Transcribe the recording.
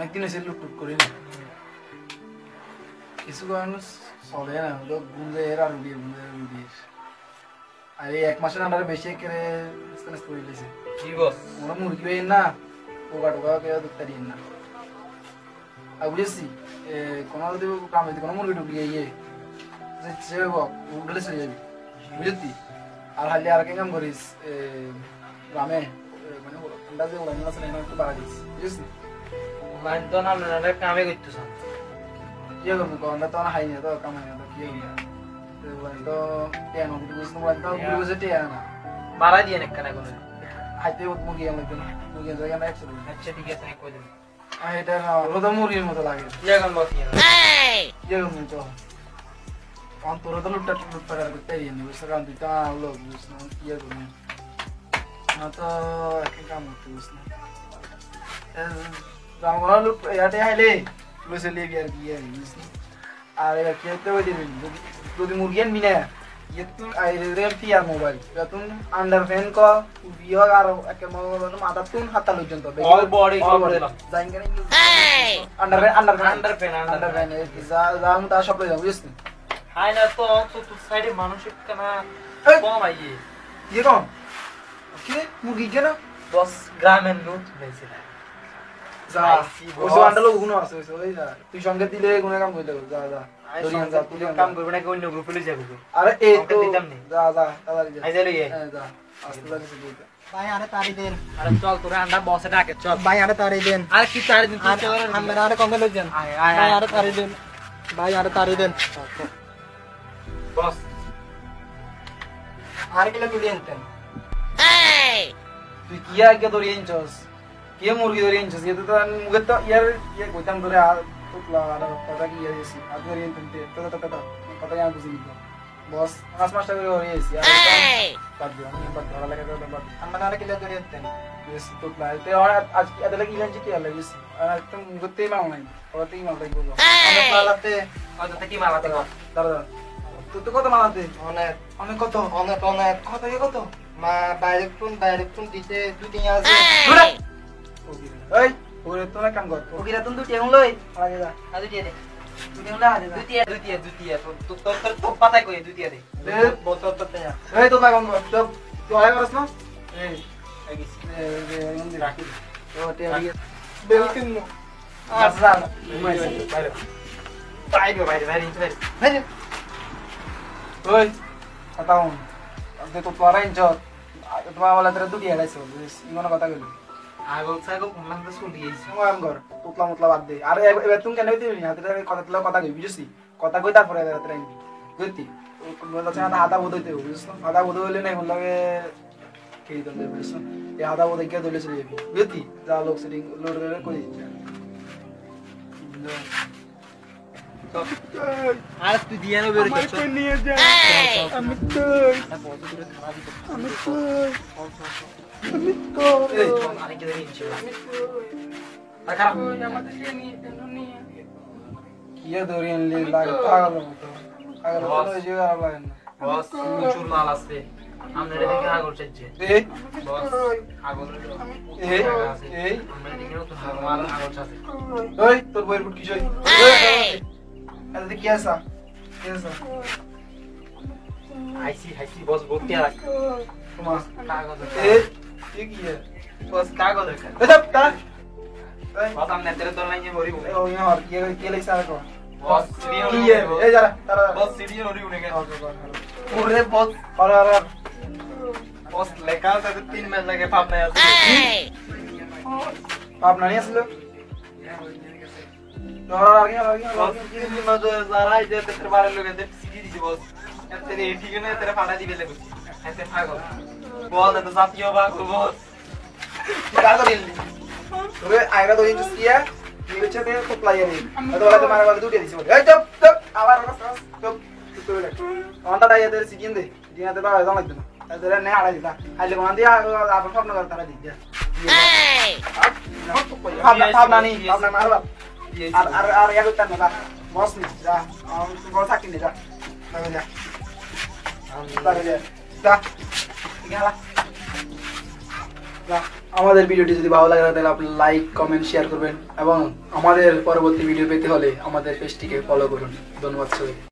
অনেকদিন এসে লুটুট করি না কিছু কারণ চলে না হলো গুঁজে এর আর উড়িয়ে আর এই 1 মাসের আন্ডারে বেশি করে স্টেনাস করে দিয়েছে কি বস ওরা মুরগি পেয়ে না পোকা টোকা কেউ ধরতে দিন না আর বুঝেছি কোনো যদি কামে কোনো মুরগি টুকিয়ে ইয়ে সে উঠলে চলে যাবি বুঝেছি আর হালি আর কে কাম করিস গ্রামে মানে আন্দাজে ওরা না আছে না একটু বাড়া দিস বুঝেছি লাইন তো না না কামে করতেছ কি করবো আমরা তো হাই না তো কামাই না তো কি তো টিয়া না বুঝতে পারতো বুঝে টিয়া না বাড়া দিয়ে নাকি না কোনো হাইতে মুরগি আমরা তো মুরগি জায়গা না একসাথে আচ্ছা ঠিক আছে আমি কই দেব এটা না রোদা মুরগির মতো লাগে ইয়াগান বস ইয়াগান তো অন্তর তো লুটটা করতে দিই বুঝতে কারণ তুই তো লোক বুঝছ না কি করব না তো একটা কাম করতে বুঝছ না রামগোলা লুট ইয়াতে হাইলে লুসে লিবি আর কি বুঝছ আর এর খেতে ওই দিবি যদি মুরগি আনবি না itu akhirnya via mobile. Jatun under fan ko via karo ek mobile mata tun hatta lujon to. All body. Jain kan under fan za mu ta shop le jabu jisni. Hai na to side e manushik kana kom aiye. Ye kom? Ki murgi kena? Boss gramen loot besil. যা ওই আন্ডালো গুণ আছে ওই যা তুই সঙ্গে দিলে গুণে কাম কইতে যা যা দরিয়ান যা তুই কাম করবে না অন্য গ্রুপে লই যাবে আরে এই তো যা যা তাড়াতাড়ি যা আই যাই লই যা আস্তে লাগছে দিতে ভাই আরে তাড়ি দেন আরে চল তোরে আন্ডা বসে ডাকে চল ভাই আরে তাড়ি দেন আরে কি তাড়ি দিন তুই চল আমরা আরে কমে লই যান ভাই আরে তাড়ি দেন ভাই আরে তাড়ি দেন বস আরে কিলো মিলিয়ন তুই কি আগে দরিয়ান চস কি মুরগি দরিয়ান চস ये तो मुगे तो यार ये गोतम ধরে আর তোলা আর কথা কি আছে আর দরিয়ান তুলতে তো কথা জানা বুঝি না বস মাস মাস করে হইছে আর বাদ দিও আমি বাদ ধরা লাগে তো বাদ আমরা আরে কিলো ধরে দেন বেশ তোলা তে আর আজ কি আদলে কি লাঞ্চ কি লাগে আর তো মুগতে মাল নাই ওতেই মাল লাগবে আমরা পালাতে কত কি মালাতে দাদা তুই তো কত মালাতে অনেক অনেক কত অনেক কত কত মা ডাইরেক্ট দিতে দুই দিন আছে এই ওরে তো না কাম কর ওকিরা তুমি দুটি লই আগে যা আদু দিয়ে দে দুটি হলো আদে দুটি তো পাতাই কই দুটি দে দে বোতল তো তেয়া এই তো লাগাম তো তুই আয় করছ না এই আগিস এই রাখি তো তে আগে বেলকিন নো আসরা বাইরে ওই কথাও দে তো তোরা ইনজত তোমার বলা তোরা দুটি হেলাইছো ইমন কথা কইলি আগল সাগল কোনলাম তো শুনিয়েছি সময় কর তুতলা মতলা বাদ দে আর এবার তুমি কেন হইতে না হাতে কথা তুলা কথা কই বুঝছিস কথা কই তারপরে রাতে আইবি বুঝতি বলা চানা আদা বোধ হইতে বুঝছিস আদা বোধ হইলে নাই বললাগে কি দলে বুঝছিস এই আদা বোধ কি দলে চলে যাবি বুঝতি যা লোক সেটিং লোড করে কই দিচ্ছে আর তুই দিয়া না বের করছ নিয়ে যা আমি তো এই আরে কি দিচ্ছি আর খারাপ কি দরিয়ান লে লাগে পাগল মতো পাগল তো যে আর লাগে না বস প্রচুর মাল আছে আমরা দেখে আগল চাইছে এই বস আগল এই আমরা দেখে তো মাল আগল চাইছে ওই তোর বইয়ের ফুট কিসই আরে কি আছে কি আছে আইসি বস ভর্তি আর তোমার কাগজ এই কি है বস কাগজ আছে এসব তা বস আমনে তেরে তো লাইনে মরিব ও ইয়ার কি লেখা আছে বস সিরিয়াল কি है এই যারা তারা বস সিরিয়াল মরিব নাকি ওরে বস আরে বস লেখা আছে 3 ম্যাচ লাগে পাপ নাই আছে পাপ নাই আসলে তোরা আগে বস কি মজা যারাই যে তেরে বারে লোকে দে সিডি দিছি বস তেরে ঠিক না তেরে ফাটা দিবে লাগে এতে পাগল বল তো সাথিও বাগো বস क्या कर रही তোরে আইরা তো ইনজুস কিয়া নিচে তে তো প্লেয়ার নেই তো বলে তোমার বলে দুটি দিছি এই চুপ চুপ আবার চুপ চুপ করে অনটা দাইয়া তে সিকিন দে দিনা তে বাবা দাম লাগবে না তাহলে নে আড়াই দিতা আইলে কোন দিয়া আপন স্বপ্ন কর তারা দিয়া ভাবনা মারবা আর ইয়া করতে না বস নি যা তুই বল থাকি নে যা যা যা যা গেলা যা আমাদের ভিডিওটি যদি ভালো লাগে তাহলে আপনি লাইক কমেন্ট শেয়ার করবেন এবং আমাদের পরবর্তী ভিডিও পেতে হলে আমাদের পেজটিকে ফলো করুন। ধন্যবাদ সবাই।